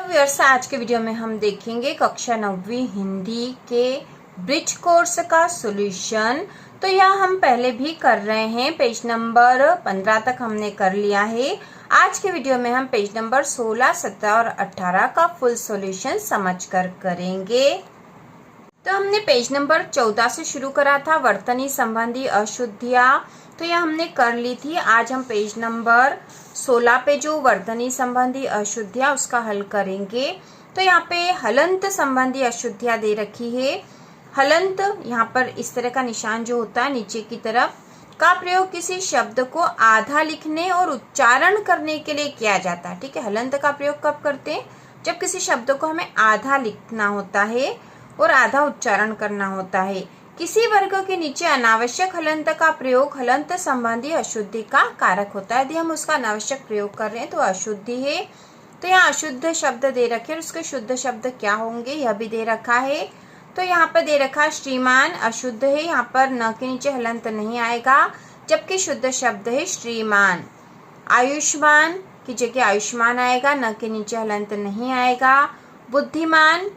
Viewers, आज के video में हम देखेंगे कक्षा 9वीं हिंदी के ब्रिज कोर्स का सॉल्यूशन। तो यह हम पहले भी कर रहे हैं, पेज नंबर 15 तक हमने कर लिया है। आज के वीडियो में हम पेज नंबर 16, 17 और 18 का फुल सॉल्यूशन समझकर करेंगे। तो हमने पेज नंबर 14 से शुरू करा था, वर्तनी संबंधी अशुद्धियां, तो यह हमने कर ली थी। आज हम पेज नंबर 16 पे जो वर्तनी संबंधी अशुद्धियां उसका हल करेंगे। तो यहाँ पे हलंत संबंधी अशुद्धियां दे रखी है। हलंत यहाँ पर इस तरह का निशान जो होता है नीचे की तरफ का प्रयोग किसी शब्द को आधा लिखने और उच्चारण करने के लिए किया जाता है। ठीक है, हलंत का प्रयोग कब करते हैं? जब किसी शब्द को हमें आधा लिखना होता है और आधा उच्चारण करना होता है। किसी वर्ग के नीचे अनावश्यक हलंत का प्रयोग हलंत संबंधी अशुद्धि का कारक होता है। यदि हम उसका अनावश्यक प्रयोग कर रहे हैं तो अशुद्धि है। तो यहाँ अशुद्ध शब्द दे रखे हैं, उसके शुद्ध शब्द क्या होंगे यह भी दे रखा है। तो यहाँ पर दे रखा है श्रीमान अशुद्ध है, यहाँ पर न के नीचे हलंत नहीं आएगा, जबकि शुद्ध शब्द है श्रीमान। आयुष्मान की जगह आयुष्मान आएगा, न के नीचे हलंत नहीं आएगा। बुद्धिमान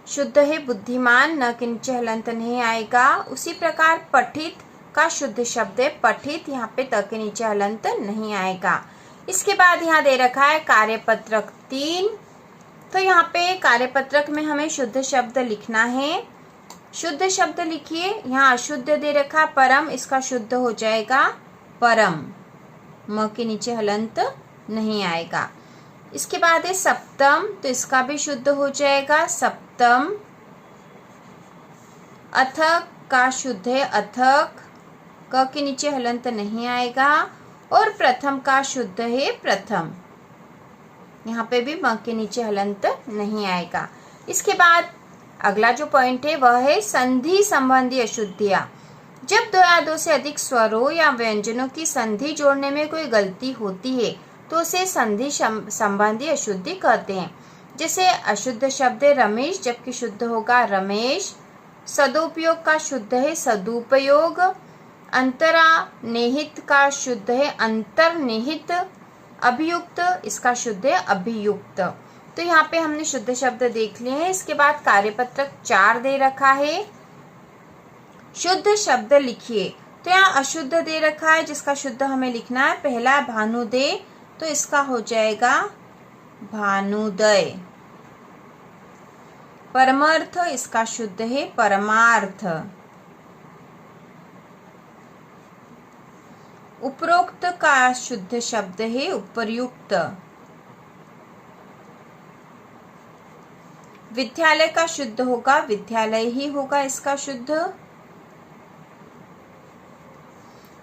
शुद्ध है बुद्धिमान, न के नीचे हलंत नहीं आएगा। उसी प्रकार पठित का शुद्ध शब्द है पठित, यहाँ पे त के नीचे हलंत नहीं आएगा। इसके बाद यहाँ दे रखा है कार्यपत्रक 3। तो यहाँ पे कार्यपत्रक में हमें शुद्ध शब्द लिखना है। शुद्ध शब्द लिखिए। यहाँ अशुद्ध दे रखा परम, इसका शुद्ध हो जाएगा परम, म के नीचे हलंत नहीं आएगा। इसके बाद है सप्तम, तो इसका भी शुद्ध हो जाएगा सप्तम। अथक का शुद्ध है अथक, क के नीचे हलंत नहीं आएगा। और प्रथम का शुद्ध है प्रथम, यहाँ पे भी म के नीचे हलंत नहीं आएगा। इसके बाद अगला जो पॉइंट है वह है संधि संबंधी अशुद्धियां। जब दो या दो से अधिक स्वरों या व्यंजनों की संधि जोड़ने में कोई गलती होती है तो उसे संधि संबंधी अशुद्धि कहते हैं। जैसे अशुद्ध शब्द है रमेश, जबकि शुद्ध होगा रमेश। सदुपयोग का शुद्ध है सदुपयोग। अंतरानिहित का शुद्ध है अंतर्निहित। अभियुक्त इसका शुद्ध है अभियुक्त। तो यहाँ पे हमने शुद्ध शब्द देख लिए हैं। इसके बाद कार्यपत्रक 4 दे रखा है, शुद्ध शब्द लिखिए। तो यहाँ अशुद्ध दे रखा है जिसका शुद्ध हमें लिखना है। पहला भानुदय, तो इसका हो जाएगा भानुदय। परमार्थ इसका शुद्ध है परमार्थ। उपरोक्त का शुद्ध शब्द है उपर्युक्त। विद्यालय का शुद्ध होगा विद्यालय ही होगा इसका शुद्ध।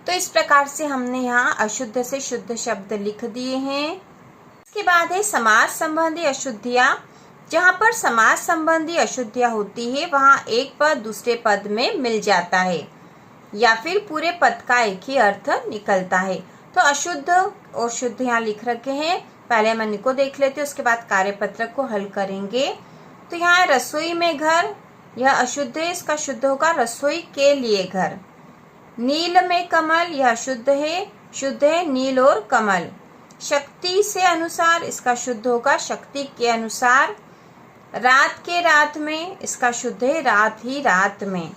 तो इस प्रकार से हमने यहाँ अशुद्ध से शुद्ध शब्द लिख दिए हैं। इसके बाद है समास संबंधी अशुद्धियां। जहाँ पर समास संबंधी अशुद्धियां होती है वहाँ एक पद दूसरे पद में मिल जाता है या फिर पूरे पद का एक ही अर्थ निकलता है। तो अशुद्ध और शुद्ध यहाँ लिख रखे हैं। पहले हम इनको देख लेते हैं, उसके बाद कार्यपत्रक को हल करेंगे। तो यहाँ रसोई में घर, यह अशुद्ध है, इसका शुद्ध होगा रसोई के लिए घर। नील में कमल, यह शुद्ध है नील और कमल। शक्ति से अनुसार, इसका शुद्ध होगा शक्ति के अनुसार। रात के रात में, इसका शुद्ध है रात ही रात में।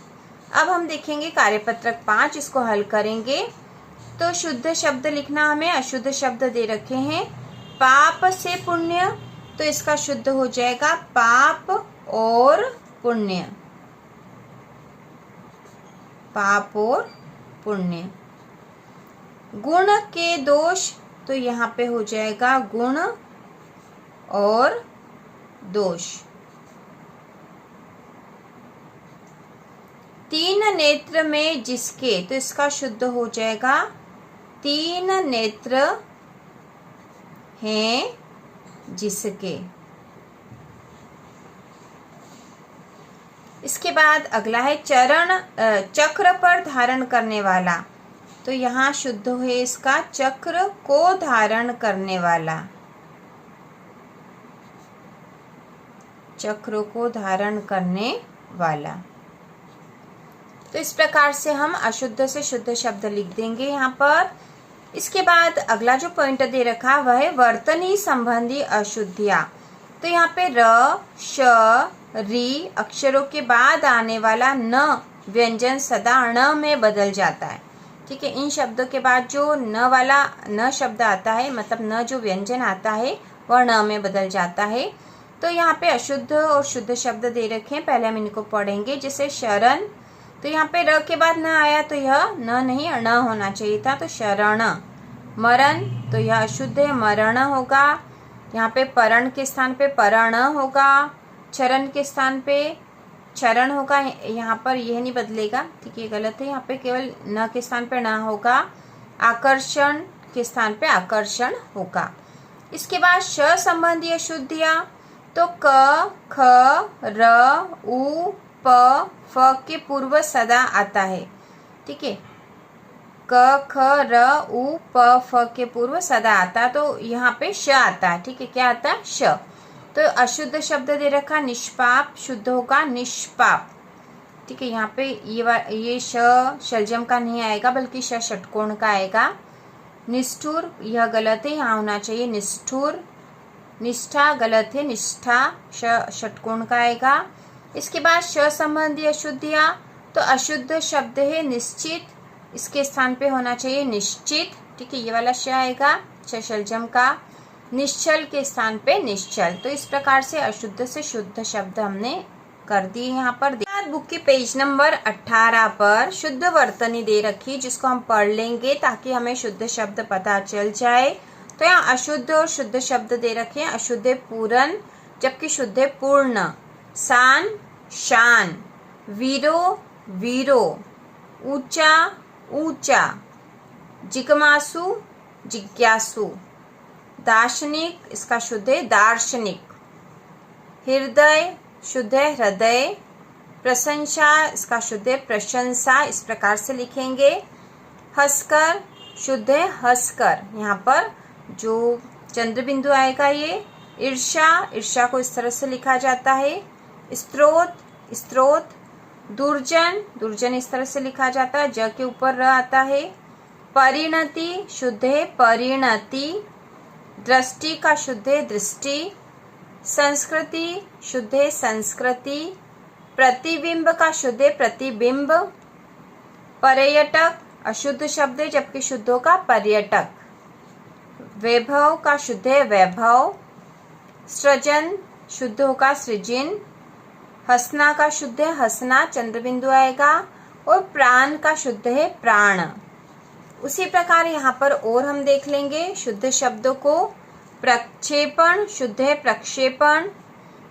अब हम देखेंगे कार्यपत्रक 5, इसको हल करेंगे। तो शुद्ध शब्द लिखना हमें, अशुद्ध शब्द दे रखे हैं। पाप से पुण्य, तो इसका शुद्ध हो जाएगा पाप और पुण्य, पाप और पुण्य। गुण के दोष, तो यहाँ पे हो जाएगा गुण और दोष। तीन नेत्र में जिसके, तो इसका शुद्ध हो जाएगा तीन नेत्र हैं जिसके। इसके बाद अगला है चरण चक्र पर धारण करने वाला। तो यहाँ शुद्ध है इसका चक्र को धारण करने वाला, चक्र को धारण करने वाला। तो इस प्रकार से हम अशुद्ध से शुद्ध शब्द लिख देंगे यहाँ पर। इसके बाद अगला जो पॉइंट दे रखा वह है वर्तनी संबंधी अशुद्धियां। तो यहाँ पे र, श, री अक्षरों के बाद आने वाला न व्यंजन सदा ण में बदल जाता है। ठीक है, इन शब्दों के बाद जो न वाला न शब्द आता है, मतलब न जो व्यंजन आता है वह ण में बदल जाता है। तो यहाँ पे अशुद्ध और शुद्ध शब्द दे रखे हैं, पहले हम इनको पढ़ेंगे। जैसे शरण, तो यहाँ पे र के बाद न आया तो यह न नहीं ण होना चाहिए था, तो शरण। मरण, तो यह अशुद्ध है, मरण होगा। यहाँ पे परण के स्थान पे परण होगा, चरण के स्थान पे चरण होगा, यहाँ पर यह नहीं बदलेगा। ठीक है, गलत है, यहाँ पे केवल न के स्थान पे न होगा। आकर्षण के स्थान पे आकर्षण होगा। इसके बाद श संबंधी अशुद्धियां, तो क, ख, र, उ, प, फ के पूर्व सदा आता है। ठीक है, क, ख, र, उ, प, फ के पूर्व सदा आता, तो यहाँ पे श आता है। ठीक है, क्या आता है? श। तो अशुद्ध शब्द दे रखा निष्पाप, शुद्ध होगा निष्पाप। ठीक है, यहाँ पे ये श शलजम का नहीं आएगा बल्कि श षटकोण का आएगा। निष्ठुर, यह गलत है, यहाँ होना चाहिए निष्ठुर। निष्ठा गलत है, निष्ठा श षटकोण का आएगा। इसके बाद श संबंधी अशुद्धियां, तो अशुद्ध शब्द है निश्चित, इसके स्थान पे होना चाहिए निश्चित। ठीक है, ये वाला श आएगा श शलजम का। निश्चल के स्थान पे निश्चल। तो इस प्रकार से अशुद्ध से शुद्ध शब्द हमने कर दिए। यहाँ पर बुक के पेज नंबर 18 पर शुद्ध वर्तनी दे रखी, जिसको हम पढ़ लेंगे ताकि हमें शुद्ध शब्द पता चल जाए। तो यहाँ अशुद्ध और शुद्ध शब्द दे रखे हैं। अशुद्ध है पूरन, जबकि शुद्ध है पूर्ण। शान, शान। वीरो, वीरो। ऊंचा, ऊंचा। जिज्ञासु, जिज्ञासु। दार्शनिक, इसका शुद्ध है दार्शनिक। हृदय, शुद्ध है हृदय। प्रशंसा, इसका शुद्ध है प्रशंसा, इस प्रकार से लिखेंगे। हंसकर, शुद्ध है हंसकर, यहाँ पर जो चंद्र बिंदु आएगा ये। ईर्ष्या, ईर्ष्या को इस तरह से लिखा जाता है। स्त्रोत, स्त्रोत। दुर्जन, दुर्जन इस तरह से लिखा जाता है, ज के ऊपर र आता है। परिणति, शुद्ध है परिणति। दृष्टि का शुद्ध है दृष्टि। संस्कृति, शुद्ध है संस्कृति। प्रतिबिंब का शुद्ध है प्रतिबिंब। पर्यटक, अशुद्ध शब्द है जबकि शुद्ध होगा पर्यटक। वैभव का शुद्ध है वैभव। सृजन, शुद्ध होगा सृजन। हंसना का शुद्ध है हंसना, चंद्र बिंदु आएगा। और प्राण का शुद्ध है प्राण। उसी प्रकार यहाँ पर और हम देख लेंगे शुद्ध शब्दों को। प्रक्षेपण, शुद्ध है प्रक्षेपण।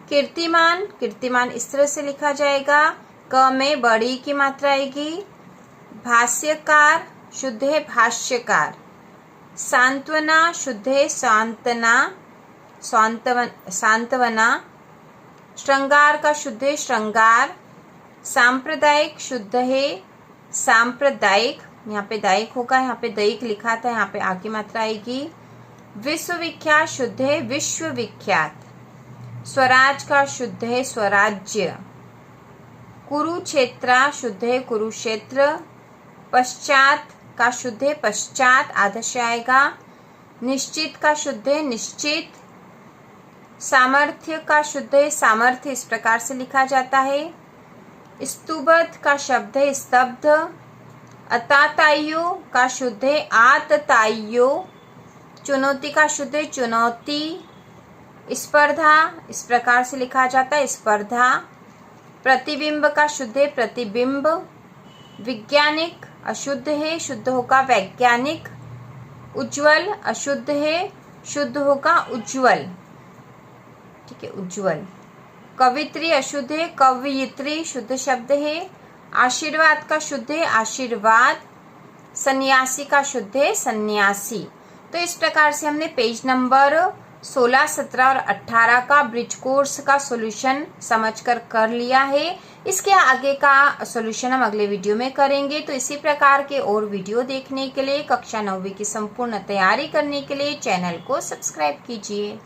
कीर्तिमान, कीर्तिमान इस तरह से लिखा जाएगा, क में बड़ी की मात्रा आएगी। भाष्यकार, शुद्ध है भाष्यकार। सांत्वना, शुद्ध है सांत्वना, सांत्वना। श्रृंगार का शुद्ध है श्रृंगार। सांप्रदायिक, शुद्ध है सांप्रदायिक, यहाँ पे दायिक होगा, यहाँ पे दैक लिखा था, यहाँ पे आ की मात्रा आएगी। विश्वविख्यात, शुद्ध है विश्वविख्यात। स्वराज का शुद्ध है स्वराज्य। कुरुक्षेत्र, शुद्ध है कुरुक्षेत्र। पश्चात का शुद्ध है पश्चात, आदर्श आएगा। निश्चित का शुद्ध है निश्चित। सामर्थ्य का शुद्ध है सामर्थ्य, इस प्रकार से लिखा जाता है। स्तुबद्ध का शब्द है स्तब्ध। अताताइयो का शुद्ध है आतताइयो। चुनौती का शुद्ध है चुनौती। स्पर्धा, इस प्रकार से लिखा जाता है स्पर्धा। प्रतिबिंब का शुद्ध है प्रतिबिंब। वैज्ञानिक, अशुद्ध है, शुद्ध होगा वैज्ञानिक। उज्ज्वल, अशुद्ध है, शुद्ध होगा उज्ज्वल। ठीक है, उज्ज्वल। कवित्री, अशुद्ध है कवयित्री, शुद्ध शब्द है। आशीर्वाद का शुद्ध है आशीर्वाद। सन्यासी का शुद्ध है सन्यासी। तो इस प्रकार से हमने पेज नंबर 16, 17 और 18 का ब्रिज कोर्स का सॉल्यूशन समझकर कर लिया है। इसके आगे का सॉल्यूशन हम अगले वीडियो में करेंगे। तो इसी प्रकार के और वीडियो देखने के लिए, कक्षा 9वीं की संपूर्ण तैयारी करने के लिए चैनल को सब्सक्राइब कीजिए।